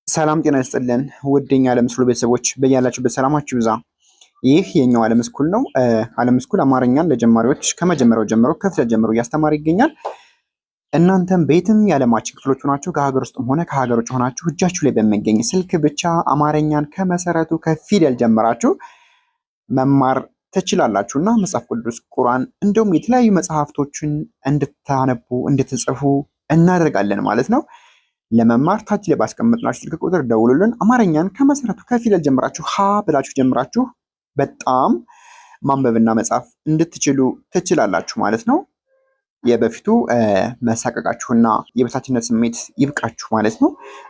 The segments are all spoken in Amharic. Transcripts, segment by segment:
ሰላም ጤና ይስጥልን ውድኛ ዓለም ስኩል ቤተሰቦች በያላችሁበት ሰላማችሁ ይብዛ። ይህ የኛው ዓለም ስኩል ነው። ዓለም ስኩል አማርኛን ለጀማሪዎች ከመጀመሪያው ጀምሮ ከፊደል ጀምሮ እያስተማረ ይገኛል። እናንተም በየትም የዓለማችን ክፍሎች ሆናችሁ ከሀገር ውስጥም ሆነ ከሀገር ውጭ ሆናችሁ እጃችሁ ላይ በሚገኝ ስልክ ብቻ አማርኛን ከመሰረቱ ከፊደል ጀምራችሁ መማር ትችላላችሁ እና መጽሐፍ ቅዱስ፣ ቁርአን እንዲሁም የተለያዩ መጽሐፍቶችን እንድታነቡ እንድትጽፉ እናደርጋለን ማለት ነው። ለመማር ታች ላይ ባስቀመጥናችሁ ስልክ ቁጥር ደውሉልን። አማርኛን ከመሰረቱ ከፊደል ጀምራችሁ ሀ ብላችሁ ጀምራችሁ በጣም ማንበብና መጻፍ እንድትችሉ ትችላላችሁ ማለት ነው። የበፊቱ መሳቀቃችሁና የበታችነት ስሜት ይብቃችሁ ማለት ነው።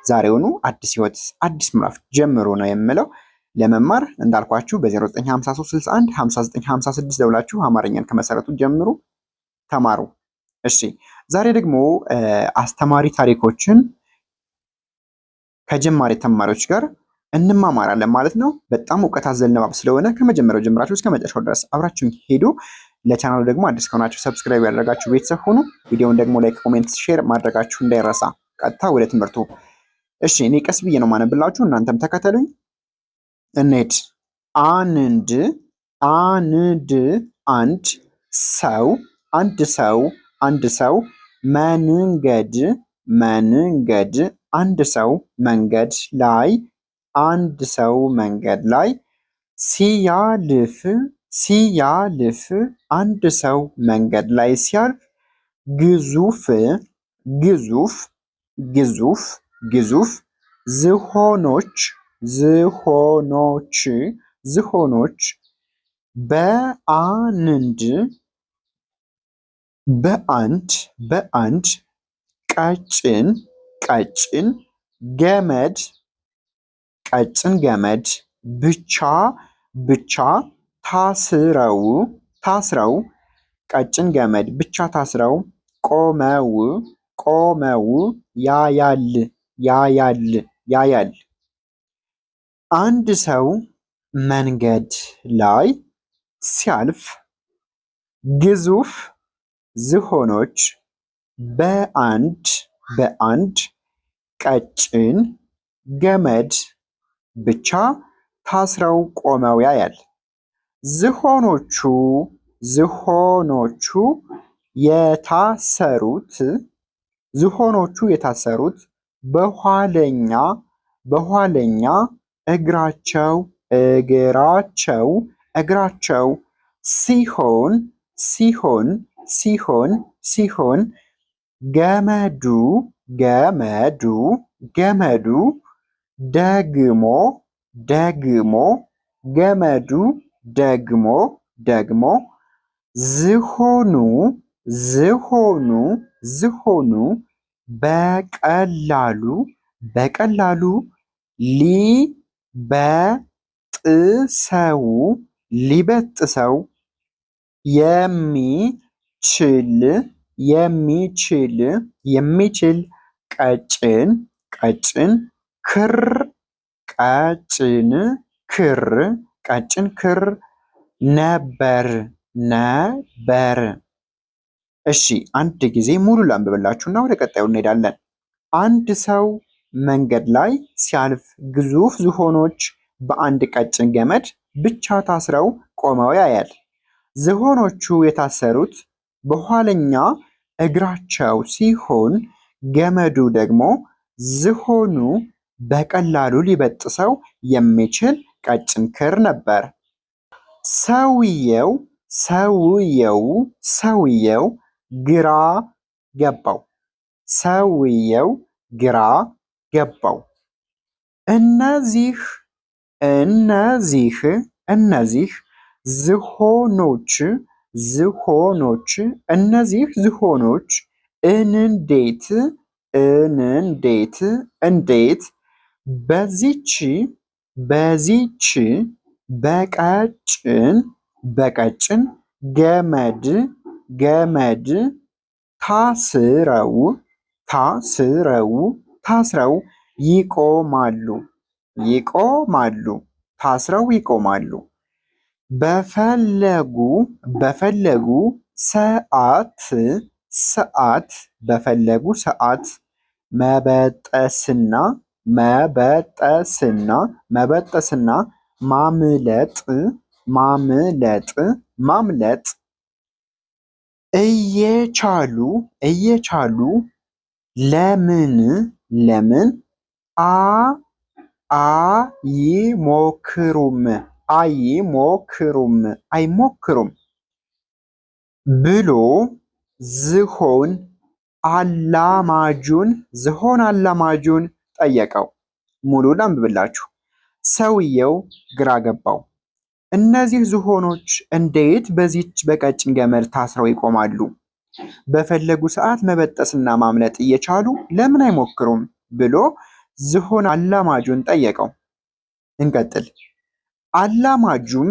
ዛሬውኑ አዲስ ህይወት አዲስ ምዕራፍ ጀምሮ ነው የምለው። ለመማር እንዳልኳችሁ በ0953615956 ደውላችሁ አማርኛን ከመሰረቱ ጀምሩ፣ ተማሩ። እሺ ዛሬ ደግሞ አስተማሪ ታሪኮችን ከጀማሪ ተማሪዎች ጋር እንማማራለን ማለት ነው። በጣም እውቀት አዘል ንባብ ስለሆነ ከመጀመሪያው ጀምራችሁ እስከ መጨረሻው ድረስ አብራችሁን ሄዱ። ለቻናሉ ደግሞ አዲስ ከሆናችሁ ሰብስክራይብ ያደረጋችሁ ቤተሰብ ሁኑ። ቪዲዮውን ደግሞ ላይክ፣ ኮሜንት፣ ሼር ማድረጋችሁ እንዳይረሳ። ቀጥታ ወደ ትምህርቱ። እሺ እኔ ቀስ ብዬ ነው ማነብላችሁ፣ እናንተም ተከተሉኝ። እንሂድ። አንድ አንድ ሰው አንድ ሰው መንገድ አንድ ሰው መንገድ ላይ ሲያልፍ አንድ ሰው መንገድ ላይ ሲያልፍ ግዙፍ ዝሆኖች በአንድ ቀጭን ገመድ ብቻ ታስረው ቀጭን ገመድ ብቻ ታስረው ቆመው ያያል። አንድ ሰው መንገድ ላይ ሲያልፍ ግዙፍ ዝሆኖች በአንድ ቀጭን ገመድ ብቻ ታስረው ቆመው ያያል። ዝሆኖቹ የታሰሩት በኋለኛ እግራቸው ሲሆን ገመዱ ደግሞ ዝሆኑ በቀላሉ ሊበጥሰው የሚችል ቀጭን ክር ነበር። እሺ አንድ ጊዜ ሙሉ ላንብብላችሁና ወደ ቀጣዩ እንሄዳለን። አንድ ሰው መንገድ ላይ ሲያልፍ ግዙፍ ዝሆኖች በአንድ ቀጭን ገመድ ብቻ ታስረው ቆመው ያያል። ዝሆኖቹ የታሰሩት በኋለኛ እግራቸው ሲሆን ገመዱ ደግሞ ዝሆኑ በቀላሉ ሊበጥሰው የሚችል ቀጭን ክር ነበር። ሰውየው ግራ ገባው። እነዚህ ዝሆኖች እንዴት በዚች በቀጭን ገመድ ታስረው ይቆማሉ? በፈለጉ ሰዓት መበጠስና መበጠስና ማምለጥ ማምለጥ እየቻሉ ለምን አይሞክሩም ብሎ ዝሆን አላማጁን ጠየቀው። ሙሉ ላንብብላችሁ። ሰውየው ግራ ገባው። እነዚህ ዝሆኖች እንዴት በዚች በቀጭን ገመድ ታስረው ይቆማሉ? በፈለጉ ሰዓት መበጠስና ማምለጥ እየቻሉ ለምን አይሞክሩም ብሎ ዝሆን አላማጁን ጠየቀው። እንቀጥል። አላማጁም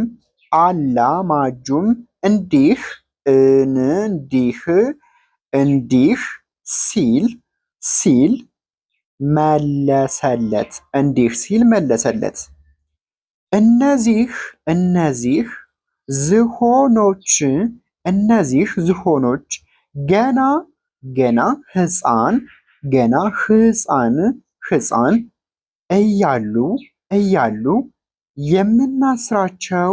እንዲህ ሲል መለሰለት። እነዚህ ዝሆኖች ገና ሕፃን እያሉ የምናስራቸው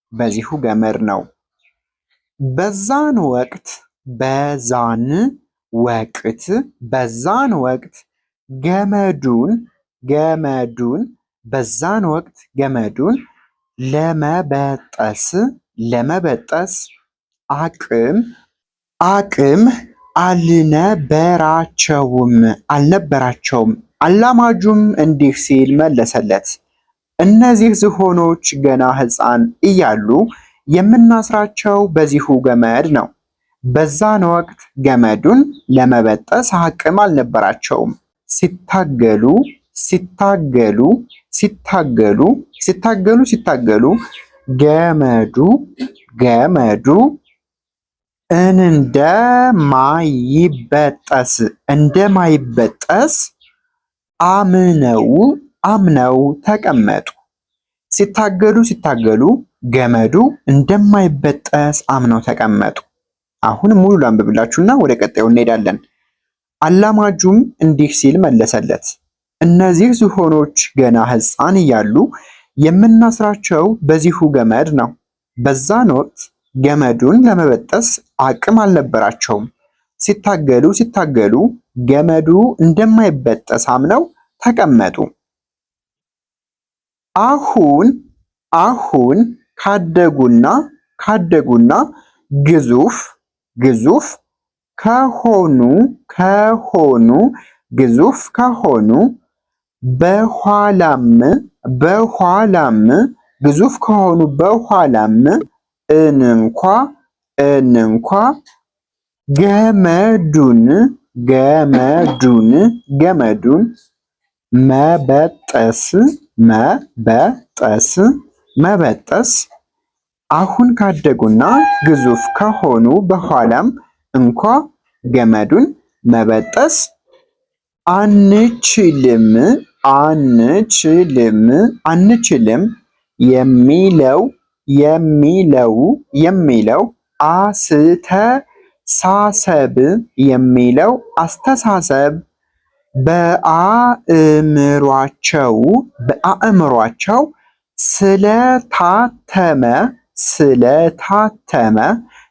በዚሁ ገመድ ነው። በዛን ወቅት ገመዱን ለመበጠስ አቅም አልነበራቸውም። አላማጁም እንዲህ ሲል መለሰለት። እነዚህ ዝሆኖች ገና ሕፃን እያሉ የምናስራቸው በዚሁ ገመድ ነው። በዛን ወቅት ገመዱን ለመበጠስ አቅም አልነበራቸውም። ሲታገሉ ገመዱ እንደማይበጠስ አምነው ተቀመጡ። ሲታገሉ ገመዱ እንደማይበጠስ አምነው ተቀመጡ። አሁን ሙሉ ላንብብላችሁና ወደ ቀጣዩ እንሄዳለን። አላማጁም እንዲህ ሲል መለሰለት። እነዚህ ዝሆኖች ገና ሕፃን እያሉ የምናስራቸው በዚሁ ገመድ ነው። በዛን ወቅት ገመዱን ለመበጠስ አቅም አልነበራቸውም። ሲታገሉ ገመዱ እንደማይበጠስ አምነው ተቀመጡ። አሁን ካደጉና ግዙፍ ከሆኑ በኋላም እንኳ ገመዱን መበጠስ አሁን ካደጉና ግዙፍ ከሆኑ በኋላም እንኳ ገመዱን መበጠስ አንችልም የሚለው አስተሳሰብ በአእምሯቸው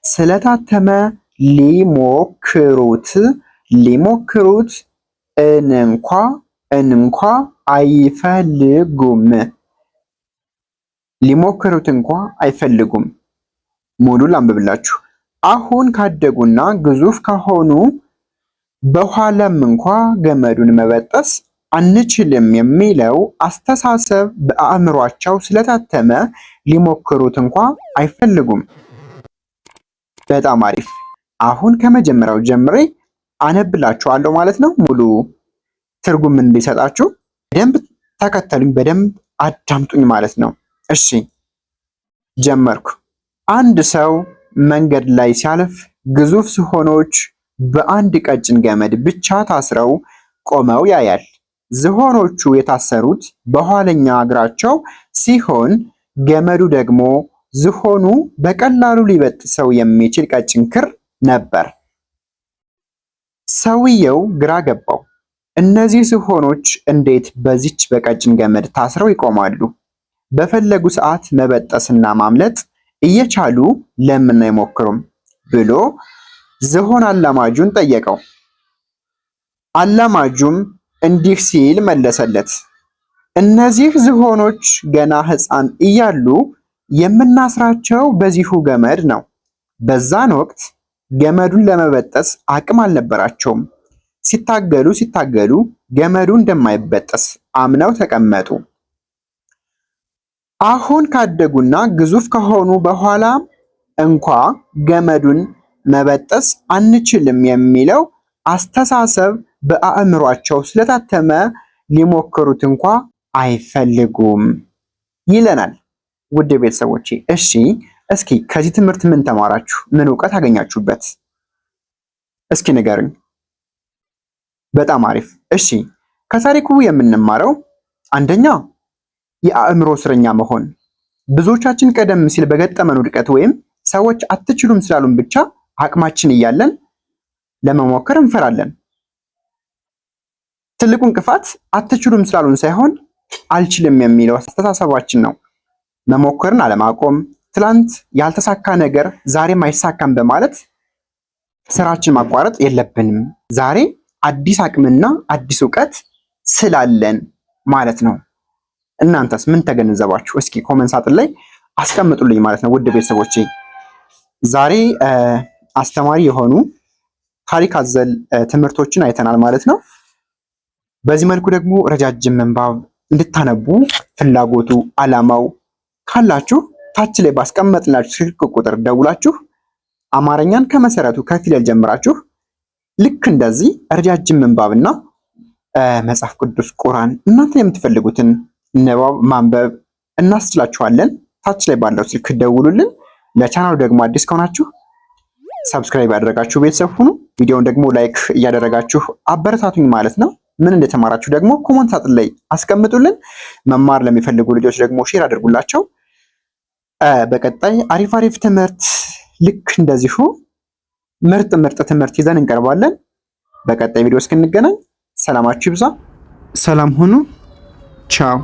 ስለታተመ ሊሞክሩት እንኳ አይፈልጉም። ሙሉ ላንብብላችሁ። አሁን ካደጉና ግዙፍ ከሆኑ በኋላም እንኳ ገመዱን መበጠስ አንችልም የሚለው አስተሳሰብ በአእምሯቸው ስለታተመ ሊሞክሩት እንኳ አይፈልጉም። በጣም አሪፍ። አሁን ከመጀመሪያው ጀምሬ አነብላችኋለሁ ማለት ነው። ሙሉ ትርጉም እንዲሰጣችሁ በደንብ ተከተሉኝ፣ በደንብ አዳምጡኝ ማለት ነው። እሺ ጀመርኩ። አንድ ሰው መንገድ ላይ ሲያልፍ ግዙፍ ዝሆኖች በአንድ ቀጭን ገመድ ብቻ ታስረው ቆመው ያያል። ዝሆኖቹ የታሰሩት በኋለኛ እግራቸው ሲሆን ገመዱ ደግሞ ዝሆኑ በቀላሉ ሊበጥሰው የሚችል ቀጭን ክር ነበር። ሰውየው ግራ ገባው። እነዚህ ዝሆኖች እንዴት በዚች በቀጭን ገመድ ታስረው ይቆማሉ? በፈለጉ ሰዓት መበጠስና ማምለጥ እየቻሉ ለምን አይሞክሩም? ብሎ ዝሆን አላማጁን ጠየቀው። አላማጁም እንዲህ ሲል መለሰለት። እነዚህ ዝሆኖች ገና ሕፃን እያሉ የምናስራቸው በዚሁ ገመድ ነው። በዛን ወቅት ገመዱን ለመበጠስ አቅም አልነበራቸውም። ሲታገሉ ገመዱ እንደማይበጠስ አምነው ተቀመጡ። አሁን ካደጉና ግዙፍ ከሆኑ በኋላ እንኳ ገመዱን መበጠስ አንችልም የሚለው አስተሳሰብ በአእምሯቸው ስለታተመ ሊሞክሩት እንኳ አይፈልጉም ይለናል። ውድ ቤተሰቦቼ፣ እሺ እስኪ ከዚህ ትምህርት ምን ተማራችሁ? ምን እውቀት አገኛችሁበት? እስኪ ንገሩኝ። በጣም አሪፍ። እሺ ከታሪኩ የምንማረው አንደኛ የአእምሮ እስረኛ መሆን። ብዙዎቻችን ቀደም ሲል በገጠመን ውድቀት ወይም ሰዎች አትችሉም ስላሉን ብቻ አቅማችን እያለን ለመሞከር እንፈራለን። ትልቁ እንቅፋት አትችሉም ስላሉን ሳይሆን አልችልም የሚለው አስተሳሰባችን ነው። መሞከርን አለማቆም፣ ትላንት ያልተሳካ ነገር ዛሬም አይሳካም በማለት ስራችን ማቋረጥ የለብንም። ዛሬ አዲስ አቅምና አዲስ እውቀት ስላለን ማለት ነው። እናንተስ ምን ተገነዘባችሁ? እስኪ ኮመንት ሳጥን ላይ አስቀምጡልኝ ማለት ነው። ውድ ቤተሰቦቼ ዛሬ አስተማሪ የሆኑ ታሪክ አዘል ትምህርቶችን አይተናል ማለት ነው። በዚህ መልኩ ደግሞ ረጃጅም ምንባብ እንድታነቡ ፍላጎቱ አላማው ካላችሁ ታች ላይ ባስቀመጥላችሁ ስልክ ቁጥር ደውላችሁ አማርኛን ከመሰረቱ ከፊደል ጀምራችሁ ልክ እንደዚህ ረጃጅም ምንባብና መጽሐፍ ቅዱስ፣ ቁርአን እናንተ የምትፈልጉትን ንባብ ማንበብ እናስችላችኋለን። ታች ላይ ባለው ስልክ ደውሉልን። ለቻናሉ ደግሞ አዲስ ከሆናችሁ ሰብስክራይብ ያደረጋችሁ ቤተሰብ ሁኑ። ቪዲዮውን ደግሞ ላይክ እያደረጋችሁ አበረታቱኝ ማለት ነው። ምን እንደተማራችሁ ደግሞ ኮሜንት ሳጥን ላይ አስቀምጡልን። መማር ለሚፈልጉ ልጆች ደግሞ ሼር አድርጉላቸው። በቀጣይ አሪፍ ትምህርት ልክ እንደዚሁ ምርጥ ትምህርት ይዘን እንቀርባለን። በቀጣይ ቪዲዮ እስክንገናኝ ሰላማችሁ ይብዛ። ሰላም ሁኑ። ቻው